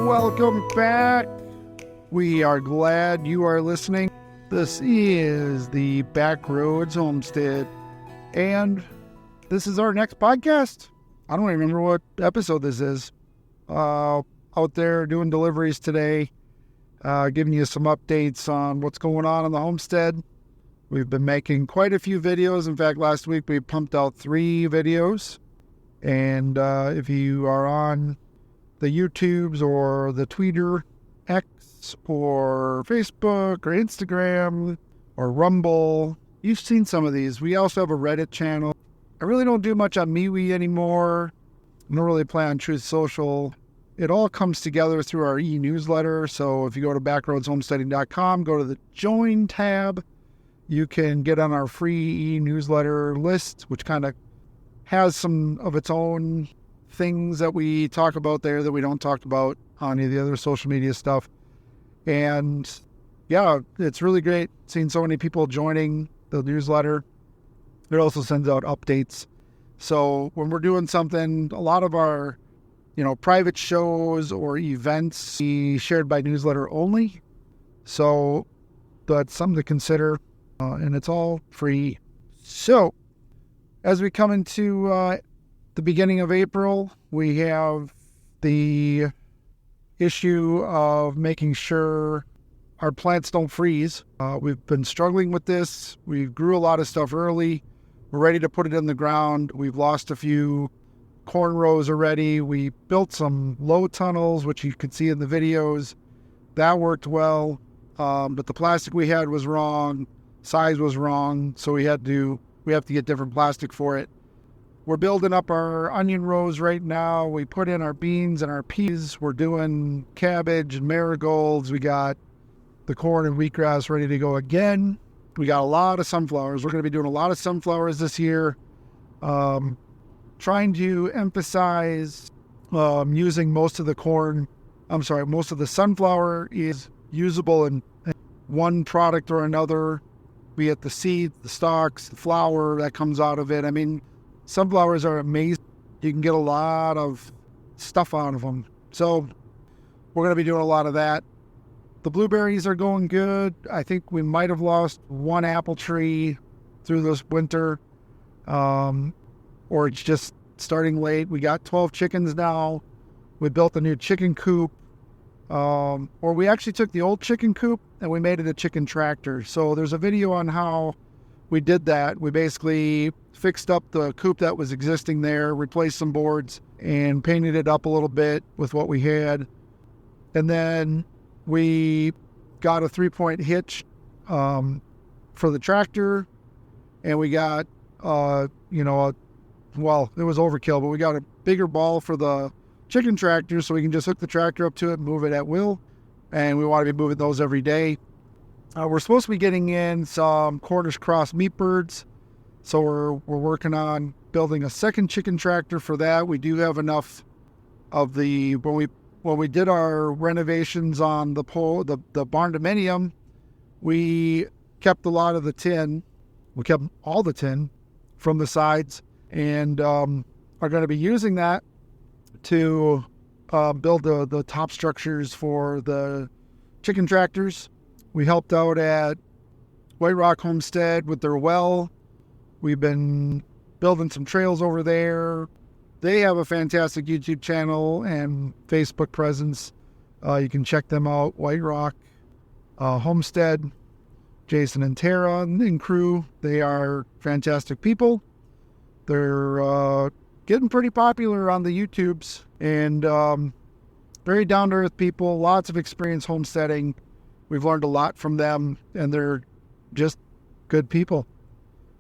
Welcome back. We are glad you are listening. This is the Backroads Homestead, and this is our next podcast. I don't even remember what episode this is. Out there doing deliveries today, giving you some updates on what's going on in the homestead. We've been making quite a few videos. In fact, last week we pumped out 3 videos. And if you are on the YouTubes or the Twitter, X, or Facebook, or Instagram, or Rumble, you've seen some of these. We also have a Reddit channel. I really don't do much on MeWe anymore. I don't really play on Truth Social. It all comes together through our e-newsletter. So if you go to backroadshomesteading.com, go to the Join tab, you can get on our free e-newsletter list, which kind of has some of its own things that we talk about there that we don't talk about on any of the other social media stuff. And yeah, it's really great seeing so many people joining the newsletter. It also sends out updates. So when we're doing something, a lot of our, private shows or events be shared by newsletter only. So that's something to consider, and it's all free. So as we come into the beginning of April, we have the issue of making sure our plants don't freeze. We've been struggling with this. We grew a lot of stuff early. We're ready to put it in the ground. We've lost a few corn rows already. We built some low tunnels, which you could see in the videos. That worked well, but the plastic we had was wrong. Size was wrong, so we have to get different plastic for it. We're building up our onion rows right now. We put in our beans and our peas. We're doing cabbage and marigolds. We got the corn and wheatgrass ready to go again. We got a lot of sunflowers. We're going to be doing a lot of sunflowers this year. Trying to emphasize using most of the sunflower is usable in one product or another, be it the seed, the stalks, the flour that comes out of it. I mean, sunflowers are amazing. You can get a lot of stuff out of them. So we're going to be doing a lot of that. The blueberries are going good. I think we might have lost one apple tree through this winter, or it's just starting late. We got 12 chickens now. We built a new chicken coop, or we actually took the old chicken coop and we made it a ChickenTractor. So there's a video on how we did that. We basically fixed up the coop that was existing there, replaced some boards, and painted it up a little bit with what we had. And then we got a 3-point hitch for the tractor, and we got, it was overkill, but we got a bigger ball for the ChickenTractor so we can just hook the tractor up to it and move it at will. And we want to be moving those every day. We're supposed to be getting in some Cornish cross meat birds. So we're working on building a second ChickenTractor for that. We do have enough of when we did our renovations on the barn dominium, we kept a lot of the tin. We kept all the tin from the sides, and are going to be using that to build the top structures for the ChickenTractors. We helped out at White Rock Homestead with their well. We've been building some trails over there. They have a fantastic YouTube channel and Facebook presence. You can check them out. White Rock Homestead, Jason and Tara and crew. They are fantastic people. They're getting pretty popular on the YouTubes, and very down-to-earth people, lots of experience homesteading. We've learned a lot from them, and they're just good people.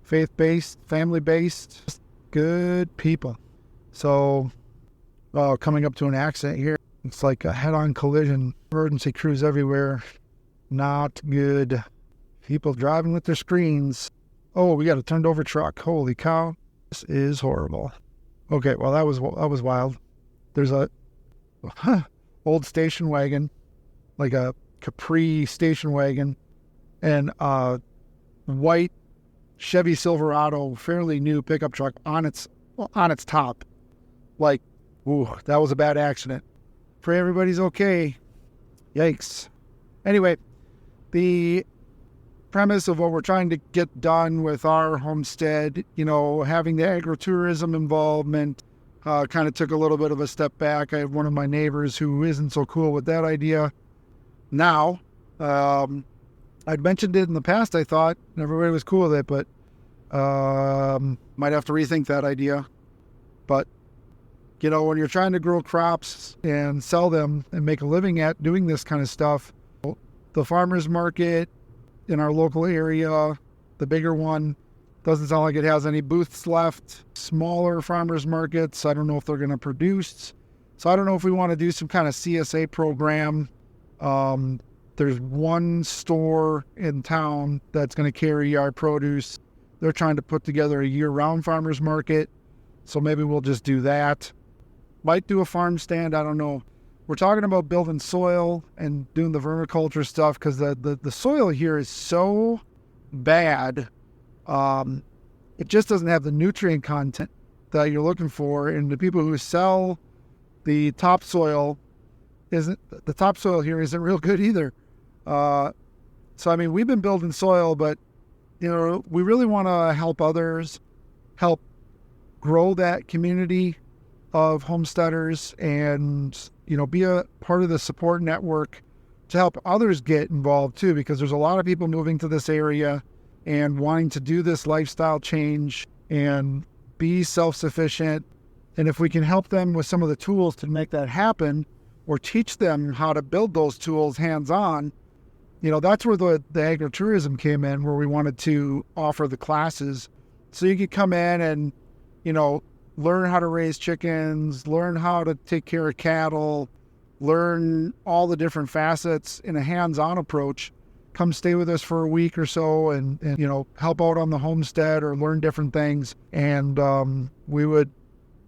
Faith-based, family-based, just good people. So, coming up to an accident here. It's like a head-on collision. Emergency crews everywhere. Not good. People driving with their screens. Oh, we got a turned-over truck. Holy cow. This is horrible. Okay, well, that was wild. There's a old station wagon, like a Capri station wagon, and a white Chevy Silverado, fairly new pickup truck on its on its top. Like, ooh, that was a bad accident. Pray everybody's okay. Yikes. Anyway, the premise of what we're trying to get done with our homestead, having the agrotourism involvement, kind of took a little bit of a step back. I have one of my neighbors who isn't so cool with that idea. Now, I'd mentioned it in the past, I thought, and everybody was cool with it, but might have to rethink that idea. But, when you're trying to grow crops and sell them and make a living at doing this kind of stuff, the farmer's market in our local area, the bigger one, doesn't sound like it has any booths left. Smaller farmers markets, I don't know if they're going to produce. So I don't know if we want to do some kind of CSA program. There's one store in town that's going to carry our produce. They're trying to put together a year-round farmers market. So maybe we'll just do that. Might do a farm stand, I don't know. We're talking about building soil and doing the vermiculture stuff because the soil here is so bad. It just doesn't have the nutrient content that you're looking for. And the people who sell the topsoil here isn't real good either. So, we've been building soil, but, we really want to help others, help grow that community of homesteaders and, be a part of the support network to help others get involved too, because there's a lot of people moving to this area and wanting to do this lifestyle change and be self-sufficient. And if we can help them with some of the tools to make that happen or teach them how to build those tools hands-on, that's where the agrotourism came in, where we wanted to offer the classes. So you could come in and, learn how to raise chickens, learn how to take care of cattle, learn all the different facets in a hands-on approach. Come stay with us for a week or so and help out on the homestead or learn different things. And we would,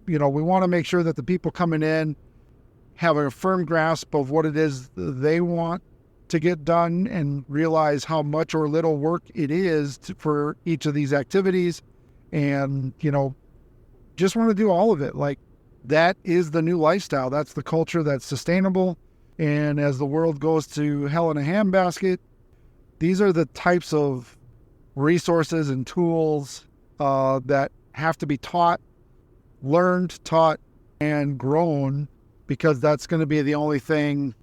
we want to make sure that the people coming in have a firm grasp of what it is they want to get done and realize how much or little work it is for each of these activities. And, just want to do all of it. Like, that is the new lifestyle. That's the culture that's sustainable. And as the world goes to hell in a handbasket, these are the types of resources and tools that have to be learned, taught, and grown, because that's going to be the only thing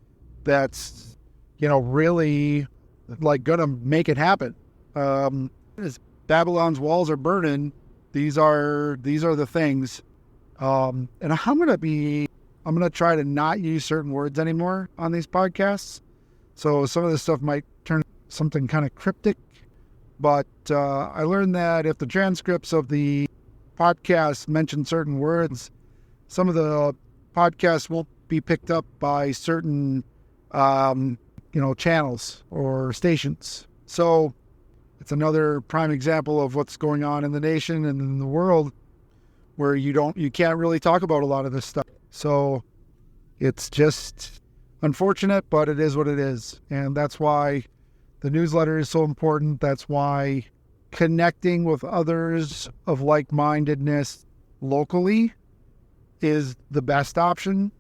that's, really like going to make it happen. As Babylon's walls are burning, these are the things. And I'm going to try to not use certain words anymore on these podcasts. So some of this stuff might turn something kind of cryptic, but I learned that if the transcripts of the podcast mention certain words, some of the podcasts won't be picked up by certain, channels or stations. So it's another prime example of what's going on in the nation and in the world, where you can't really talk about a lot of this stuff. So it's just unfortunate, but it is what it is. And that's why the newsletter is so important. That's why connecting with others of like-mindedness locally is the best option.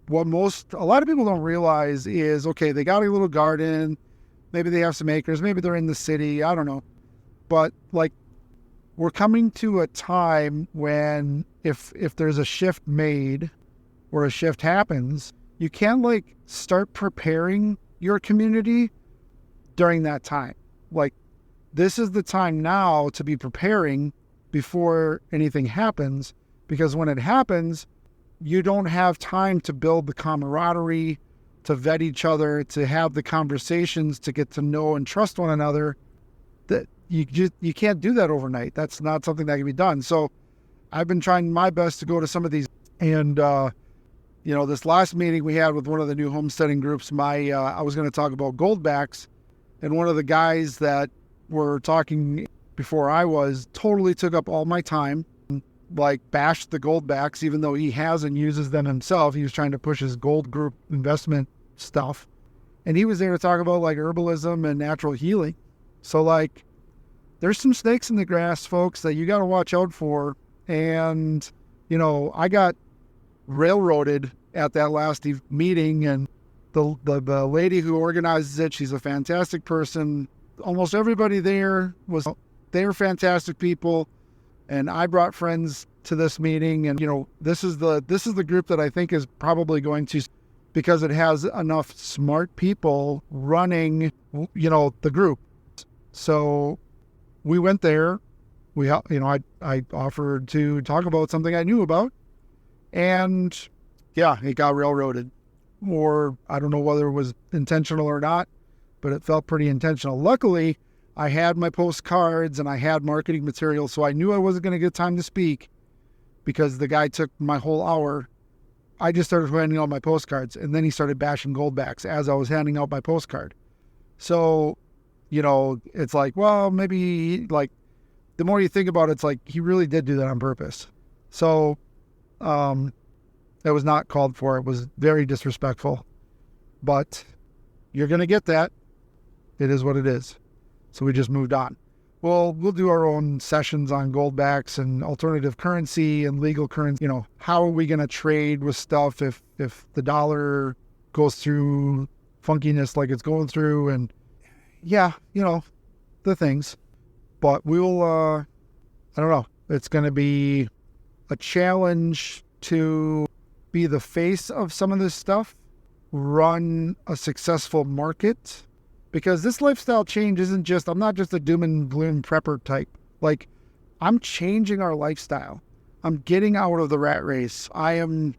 What a lot of people don't realize is, okay, they got a little garden, maybe they have some acres, maybe they're in the city, I don't know. But we're coming to a time when if there's a shift made or a shift happens, you can't start preparing your community during that time. This is the time now to be preparing before anything happens, because when it happens, you don't have time to build the camaraderie, to vet each other, to have the conversations, to get to know and trust one another. That you can't do that overnight. That's not something that can be done. So I've been trying my best to go to some of these. And, this last meeting we had with one of the new homesteading groups, I was going to talk about goldbacks. And one of the guys that were talking before I was totally took up all my time, bashed the goldbacks, even though he has and uses them himself. He was trying to push his gold group investment stuff. And he was there to talk about herbalism and natural healing. So there's some snakes in the grass, folks, that you got to watch out for. And, I got railroaded at that last meeting, and the lady who organizes it, she's a fantastic person. Almost everybody there they're fantastic people. And I brought friends to this meeting, and, this is the group that I think is probably going to, because it has enough smart people running, the group. So we went there. I offered to talk about something I knew about, and yeah, it got railroaded. Or I don't know whether it was intentional or not, but it felt pretty intentional. Luckily, I had my postcards and I had marketing material, so I knew I wasn't going to get time to speak because the guy took my whole hour. I just started handing out my postcards, and then he started bashing goldbacks as I was handing out my postcard. So, it's like, well, maybe the more you think about it, it's like he really did do that on purpose. So, it was not called for. It was very disrespectful, but you're going to get that. It is what it is. So we just moved on. Well, we'll do our own sessions on goldbacks and alternative currency and legal currency. How are we going to trade with stuff if the dollar goes through funkiness like it's going through? And yeah, the things. But we'll, I don't know. It's going to be a challenge to be the face of some of this stuff, run a successful market. Because this lifestyle change isn't just, I'm not just a doom and gloom prepper type. Like, I'm changing our lifestyle. I'm getting out of the rat race. I am,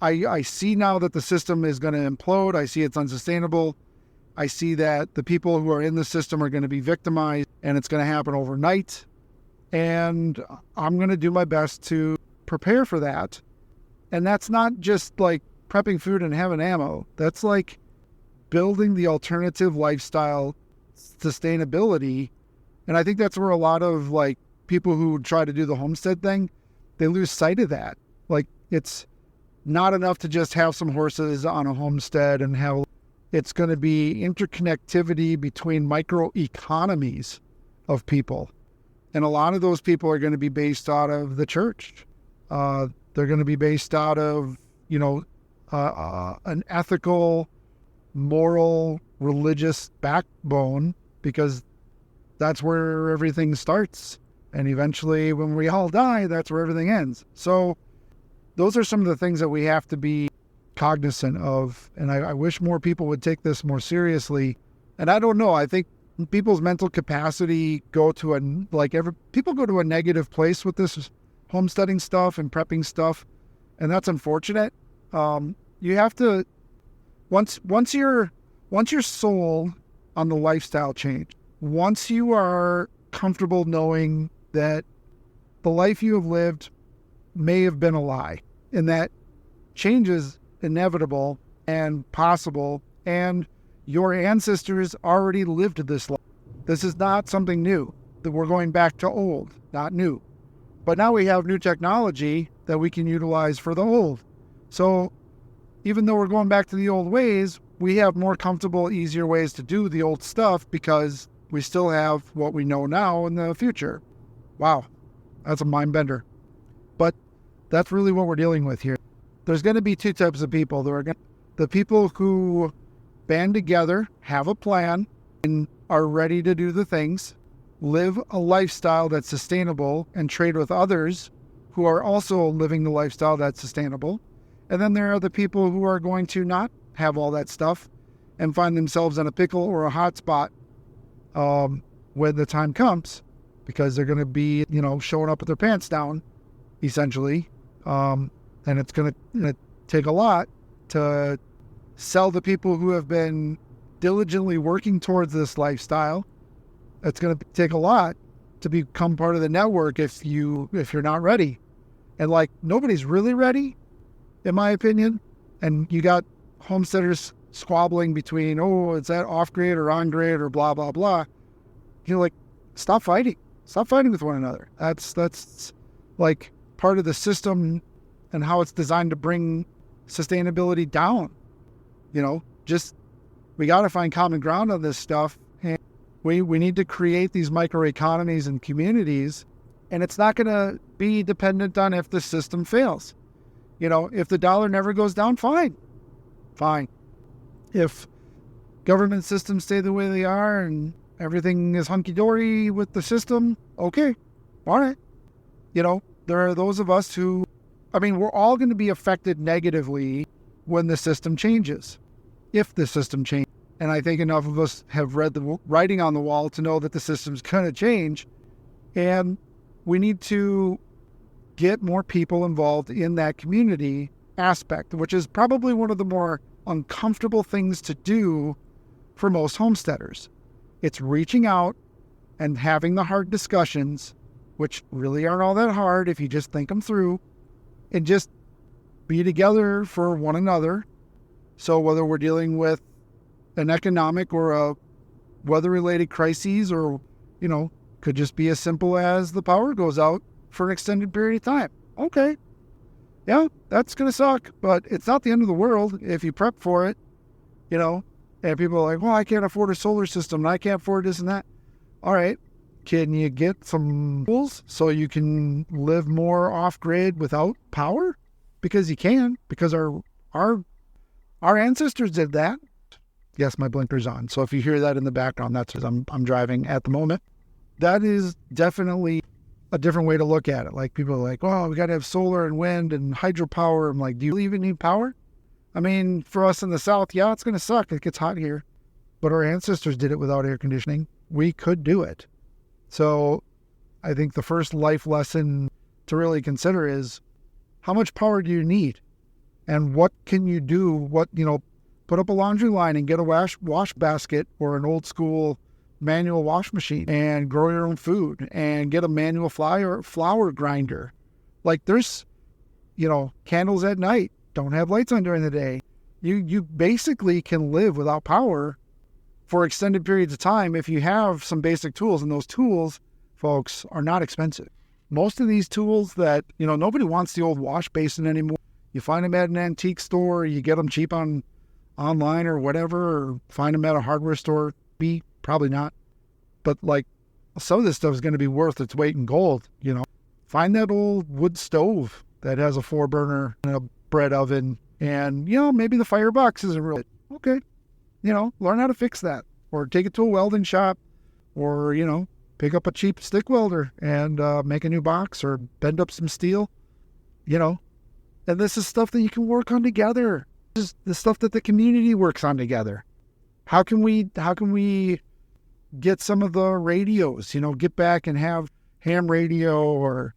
I see now that the system is going to implode. I see it's unsustainable. I see that the people who are in the system are going to be victimized, and it's going to happen overnight. And I'm going to do my best to prepare for that. And that's not just like prepping food and having ammo. That's like building the alternative lifestyle sustainability. And I think that's where a lot of like people who try to do the homestead thing, they lose sight of that. Like, it's not enough to just have some horses on a homestead and have, it's going to be interconnectivity between microeconomies of people. And a lot of those people are going to be based out of the church. They're going to be based out of, an ethical, moral, religious backbone, because that's where everything starts. And eventually, when we all die, that's where everything ends. So those are some of the things that we have to be cognizant of. And I wish more people would take this more seriously. And I don't know, I think people's mental capacity people go to a negative place with this homesteading stuff and prepping stuff. And that's unfortunate. You have to, once you're sold on the lifestyle change, once you are comfortable knowing that the life you have lived may have been a lie, and that change is inevitable and possible, and your ancestors already lived this life. This is not something new, that we're going back to old, not new. But now we have new technology that we can utilize for the old. So even though we're going back to the old ways, we have more comfortable, easier ways to do the old stuff because we still have what we know now in the future. Wow, that's a mind bender. But that's really what we're dealing with here. There's going to be two types of people. The people who band together, have a plan, and are ready to do the things, live a lifestyle that's sustainable, and trade with others who are also living the lifestyle that's sustainable. And then there are the people who are going to not have all that stuff and find themselves in a pickle or a hot spot when the time comes, because they're going to be, showing up with their pants down, essentially. And it's going to take a lot to sell the people who have been diligently working towards this lifestyle. It's going to take a lot to become part of the network if you're not ready. And nobody's really ready, in my opinion. And you got homesteaders squabbling between, is that off grade or on grade or blah, blah, blah. Stop fighting. Stop fighting with one another. That's part of the system and how it's designed to bring sustainability down. We got to find common ground on this stuff. And we need to create these microeconomies and communities And it's not going to be dependent on if the system fails. If the dollar never goes down, fine. If government systems stay the way they are and everything is hunky-dory with the system, okay, all right. There are those of us who, we're all going to be affected negatively when the system changes, if the system changes. And I think enough of us have read the writing on the wall to know that the system's going to change. And we need to get more people involved in that community aspect, which is probably one of the more uncomfortable things to do for most homesteaders. It's reaching out and having the hard discussions, which really aren't all that hard if you just think them through, and just be together for one another. So whether we're dealing with an economic or a weather-related crises, or, could just be as simple as the power goes out for an extended period of time. Okay. Yeah, that's going to suck, but it's not the end of the world if you prep for it, and people are like, well, I can't afford a solar system and I can't afford this and that. All right. Can you get some tools so you can live more off-grid without power? Because you can, because our ancestors did that. Yes, my blinker's on. So if you hear that in the background, that's because I'm driving at the moment. That is definitely a different way to look at it. Like, people are like, oh, we got to have solar and wind and hydropower. I'm like, do you even need power? For us in the South, yeah, it's going to suck. It gets hot here. But our ancestors did it without air conditioning. We could do it. So I think the first life lesson to really consider is, how much power do you need? And what can you do? Put up a laundry line and get a wash basket or an old school manual wash machine and grow your own food and get a manual flour grinder. Like, there's, candles at night, don't have lights on during the day. You basically can live without power for extended periods of time if you have some basic tools. And those tools, folks, are not expensive. Most of these tools that, nobody wants the old wash basin anymore. You find them at an antique store, you get them cheap online or whatever, or find them at a hardware store. Probably not. But like, some of this stuff is going to be worth its weight in gold. Find that old wood stove that has a 4-burner and a bread oven, and maybe the firebox isn't real. Okay, learn how to fix that, or take it to a welding shop, or pick up a cheap stick welder and make a new box, or bend up some steel. And this is stuff that you can work on together. This is the stuff that the community works on together. How can we get some of the radios, get back and have ham radio or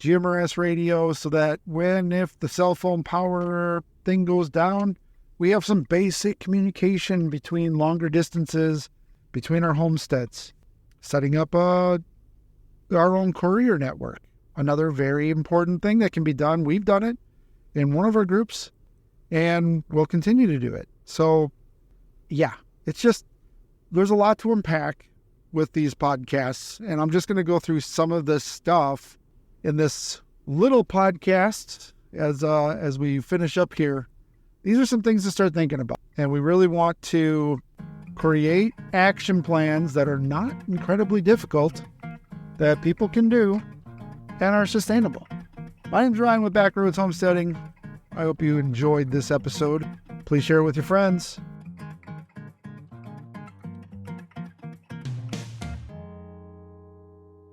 GMRS radio, so that if the cell phone power thing goes down, we have some basic communication between longer distances, between our homesteads. Setting up our own courier network, another very important thing that can be done. We've done it in one of our groups, and we'll continue to do it. So, yeah, it's just, there's a lot to unpack with these podcasts, and I'm just going to go through some of this stuff in this little podcast as we finish up here. These are some things to start thinking about, and we really want to create action plans that are not incredibly difficult, that people can do and are sustainable. My name's Ryan with Backroad Homesteading. I hope you enjoyed this episode. Please share it with your friends.